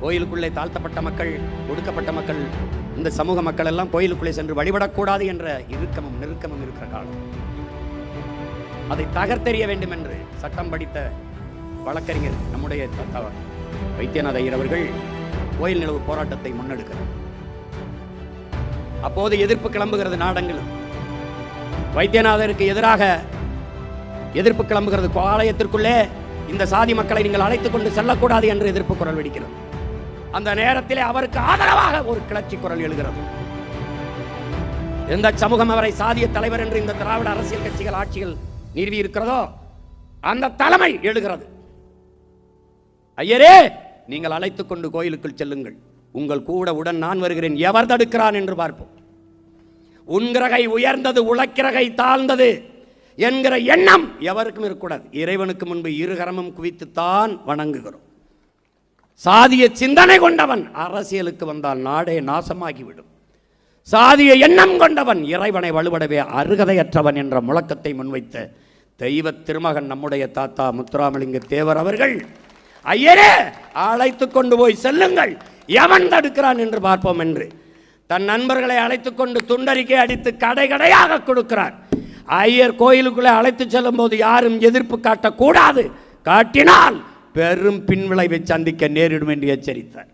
கோயிலுக்குள்ளே தாழ்த்தப்பட்ட மக்கள், ஒடுக்கப்பட்ட மக்கள், இந்த சமூக மக்கள் எல்லாம் கோயிலுக்குள்ளே சென்று வழிபடக்கூடாது என்ற இறுக்கமும் நெருக்கமும் இருக்கிற காலம். அதை தகர்த்தெறிய வேண்டும் என்று சட்டம் படித்த வழக்கறிஞர் நம்முடைய வைத்தியநாத ஐயர் அவர்கள் கோயில் நிலவு போராட்டத்தை முன்னெடுக்கிறார். அப்போது எதிர்ப்பு கிளம்புகிறது. நாடங்களும் வைத்தியநாதருக்கு எதிராக எதிர்ப்பு கிளம்புகிறது. ஆலயத்திற்குள்ளே இந்த சாதி மக்களை நீங்கள் அழைத்துக் கொண்டு செல்லக்கூடாது என்று எதிர்ப்பு குரல் வெடிக்கிறது. அந்த நேரத்திலே அவருக்கு ஆதரவாக ஒரு கிளர்ச்சி குரல் எழுகிறது. எந்த சமூகம் அவரை சாதிய தலைவர் என்று இந்த திராவிட அரசியல் கட்சிகள் ஆட்சிகள் நிறுவி இருக்கிறதோ அந்த தலைமை எழுகிறது. ஐயரே, நீங்கள் அழைத்துக் கொண்டு கோயிலுக்குள் செல்லுங்கள், உங்கள் கூட உடன் நான் வருகிறேன், எவர் தடுக்கிறான் என்று பார்ப்போம். உன்கிரகை உயர்ந்தது, உழைக்கிறகை தாழ்ந்தது என்கிற எண்ணம் எவருக்கும் இருக்கக்கூடாது. இறைவனுக்கு முன்பு இருகரமும் குவித்துத்தான் வணங்குகிறோம். சாதிய சிந்தனை கொண்டவன் அரசியலுக்கு வந்தால் நாடே நாசமாகிவிடும். சாதிய எண்ணம் கொண்டவன் இறைவனை வலுவடவே அருகதையற்றவன் என்ற முழக்கத்தை முன்வைத்த தெய்வ திருமகன் நம்முடைய தாத்தா முத்துராமலிங்க தேவர் அவர்கள், ஐயரே அழைத்துக் கொண்டு போய் செல்லுங்கள், எவன் தடுக்கிறான் என்று பார்ப்போம் என்று தன் நண்பர்களை அழைத்துக் கொண்டு துண்டறிக்கை அடித்து கடை கடையாக கொடுக்கிறார். ஐயர் கோயிலுக்குள்ளே அழைத்து செல்லும் போது யாரும் எதிர்ப்பு காட்டக்கூடாது, காட்டினால் பெரும் பின்விளைவை சந்திக்க நேரிடும் என்று எச்சரித்தார்.